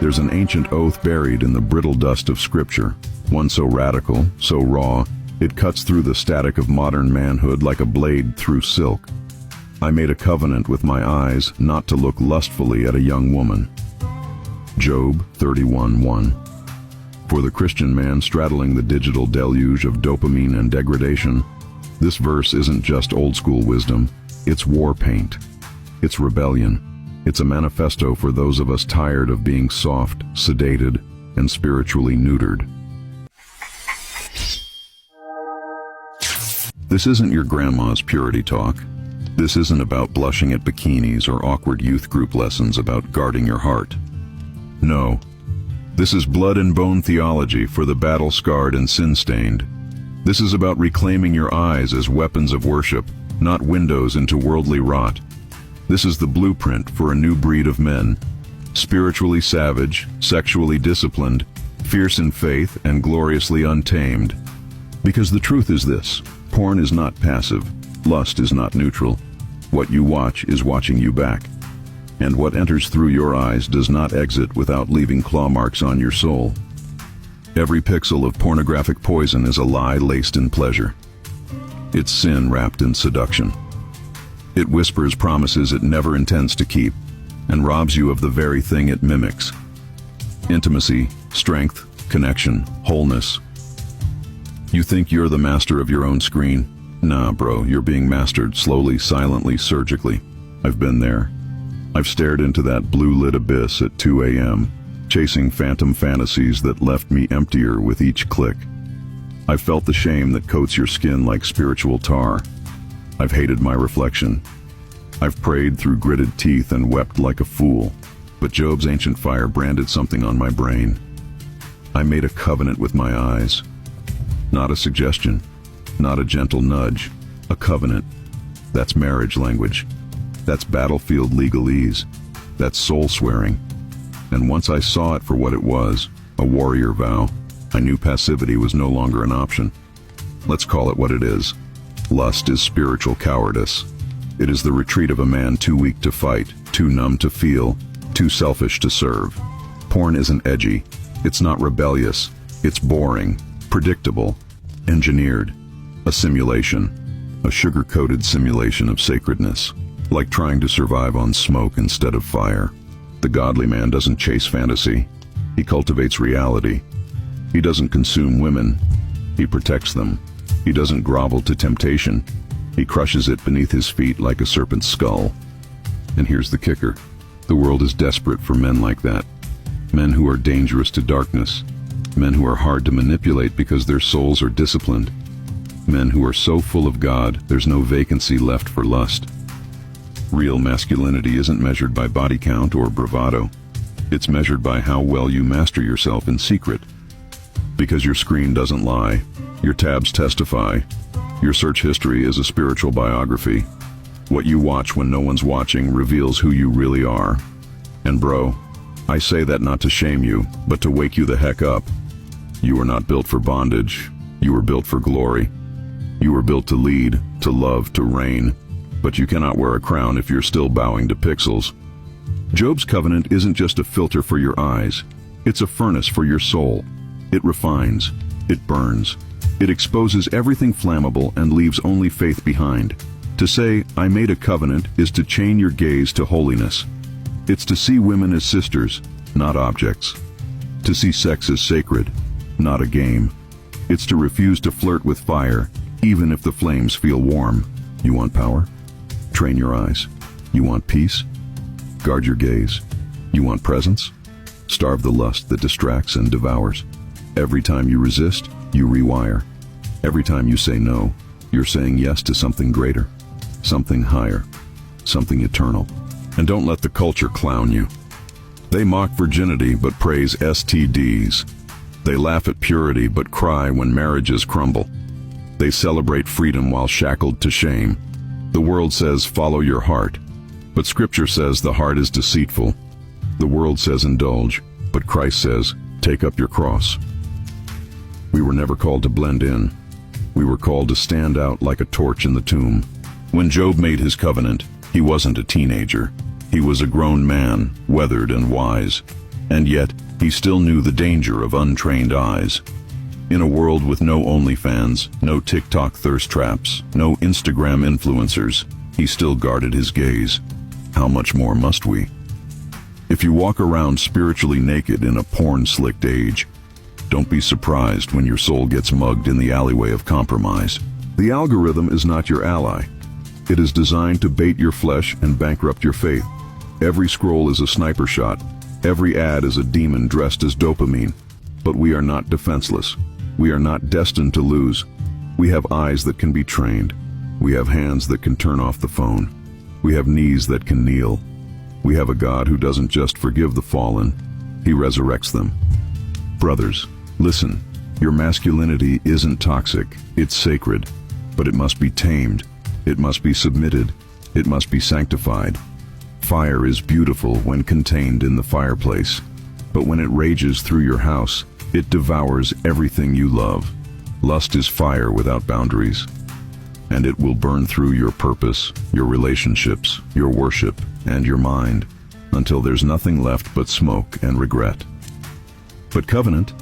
There's an ancient oath buried in the brittle dust of Scripture, one so radical, so raw, it cuts through the static of modern manhood like a blade through silk. I made a covenant with my eyes not to look lustfully at a young woman. Job 31:1. For the Christian man straddling the digital deluge of dopamine and degradation, this verse isn't just old-school wisdom, it's war paint. It's rebellion. It's a manifesto for those of us tired of being soft, sedated, and spiritually neutered. This isn't your grandma's purity talk. This isn't about blushing at bikinis or awkward youth group lessons about guarding your heart. No. This is blood and bone theology for the battle-scarred and sin-stained. This is about reclaiming your eyes as weapons of worship, not windows into worldly rot. This is the blueprint for a new breed of men, spiritually savage, sexually disciplined, fierce in faith, and gloriously untamed. Because the truth is this: porn is not passive, lust is not neutral. What you watch is watching you back. And what enters through your eyes does not exit without leaving claw marks on your soul. Every pixel of pornographic poison is a lie laced in pleasure. It's sin wrapped in seduction. It whispers promises it never intends to keep, and robs you of the very thing it mimics: intimacy, strength, connection, wholeness. You think you're the master of your own screen? Nah, bro, you're being mastered slowly, silently, surgically. I've been there. I've stared into that blue-lit abyss at 2 a.m., chasing phantom fantasies that left me emptier with each click. I've felt the shame that coats your skin like spiritual tar. I've hated my reflection. I've prayed through gritted teeth and wept like a fool. But Job's ancient fire branded something on my brain. I made a covenant with my eyes. Not a suggestion, not a gentle nudge, a covenant. That's marriage language. That's battlefield legalese. That's soul swearing. And once I saw it for what it was, a warrior vow, I knew passivity was no longer an option. Let's call it what it is. Lust is spiritual cowardice. It is the retreat of a man too weak to fight, too numb to feel, too selfish to serve. Porn isn't edgy. It's not rebellious. It's boring, predictable, engineered. A simulation. A sugar-coated simulation of sacredness. Like trying to survive on smoke instead of fire. The godly man doesn't chase fantasy. He cultivates reality. He doesn't consume women. He protects them. He doesn't grovel to temptation. He crushes it beneath his feet like a serpent's skull. And here's the kicker. The world is desperate for men like that. Men who are dangerous to darkness. Men who are hard to manipulate because their souls are disciplined. Men who are so full of God, there's no vacancy left for lust. Real masculinity isn't measured by body count or bravado. It's measured by how well you master yourself in secret. Because your screen doesn't lie. Your tabs testify. Your search history is a spiritual biography. What you watch when no one's watching reveals who you really are. And bro, I say that not to shame you, but to wake you the heck up. You were not built for bondage. You were built for glory. You were built to lead, to love, to reign. But you cannot wear a crown if you're still bowing to pixels. Job's covenant isn't just a filter for your eyes. It's a furnace for your soul. It refines. It burns. It exposes everything flammable and leaves only faith behind. To say, I made a covenant, is to chain your gaze to holiness. It's to see women as sisters, not objects. To see sex as sacred, not a game. It's to refuse to flirt with fire, even if the flames feel warm. You want power? Train your eyes. You want peace? Guard your gaze. You want presence? Starve the lust that distracts and devours. Every time you resist, you rewire. Every time you say no, you're saying yes to something greater, something higher, something eternal. And don't let the culture clown you. They mock virginity but praise STDs. They laugh at purity but cry when marriages crumble. They celebrate freedom while shackled to shame. The world says follow your heart, but Scripture says the heart is deceitful. The world says indulge, but Christ says take up your cross. We were never called to blend in. We were called to stand out like a torch in the tomb. When Job made his covenant, he wasn't a teenager. He was a grown man, weathered and wise. And yet, he still knew the danger of untrained eyes. In a world with no OnlyFans, no TikTok thirst traps, no Instagram influencers, he still guarded his gaze. How much more must we? If you walk around spiritually naked in a porn-slicked age, don't be surprised when your soul gets mugged in the alleyway of compromise. The algorithm is not your ally. It is designed to bait your flesh and bankrupt your faith. Every scroll is a sniper shot. Every ad is a demon dressed as dopamine. But we are not defenseless. We are not destined to lose. We have eyes that can be trained. We have hands that can turn off the phone. We have knees that can kneel. We have a God who doesn't just forgive the fallen, he resurrects them. Brothers, listen, your masculinity isn't toxic, it's sacred, but it must be tamed, it must be submitted, it must be sanctified. Fire is beautiful when contained in the fireplace, but when it rages through your house, it devours everything you love. Lust is fire without boundaries, and it will burn through your purpose, your relationships, your worship, and your mind, until there's nothing left but smoke and regret. But covenant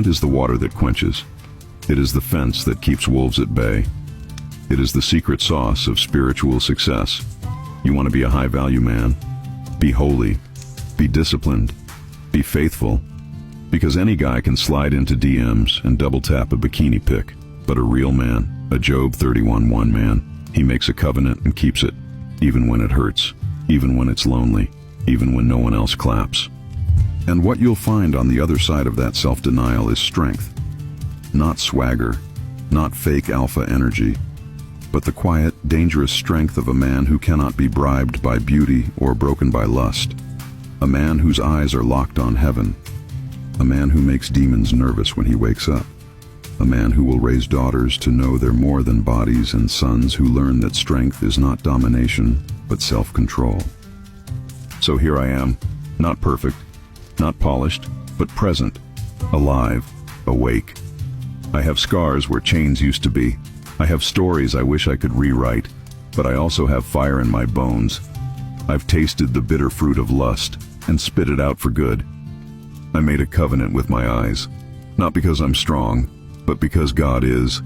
is the water that quenches. It is the fence that keeps wolves at bay. It is the secret sauce of spiritual success. You want to be a high-value man? Be holy, be disciplined, be faithful, because any guy can slide into DMs and double-tap a bikini pic, but a real man, a Job 31:1 man, he makes a covenant and keeps it, even when it hurts, even when it's lonely, even when no one else claps. And what you'll find on the other side of that self-denial is strength. Not swagger, not fake alpha energy, but the quiet, dangerous strength of a man who cannot be bribed by beauty or broken by lust. A man whose eyes are locked on heaven. A man who makes demons nervous when he wakes up. A man who will raise daughters to know they're more than bodies, and sons who learn that strength is not domination, but self-control. So here I am, not perfect, not polished, but present, alive, awake. I have scars where chains used to be. I have stories I wish I could rewrite, but I also have fire in my bones. I've tasted the bitter fruit of lust and spit it out for good. I made a covenant with my eyes, not because I'm strong, but because God is.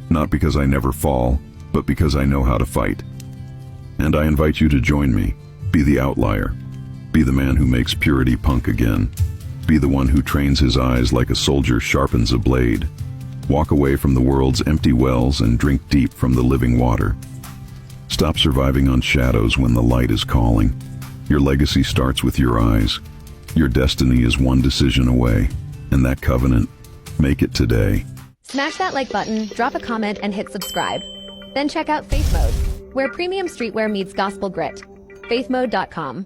Not because I never fall, but because I know how to fight. And I invite you to join me. Be the outlier. Be the man who makes purity punk again. Be the one who trains his eyes like a soldier sharpens a blade. Walk away from the world's empty wells and drink deep from the living water. Stop surviving on shadows when the light is calling. Your legacy starts with your eyes. Your destiny is one decision away, and that covenant, make it today. Smash that like button, drop a comment, and hit subscribe. Then check out Faith Mode, where premium streetwear meets gospel grit. faithmode.com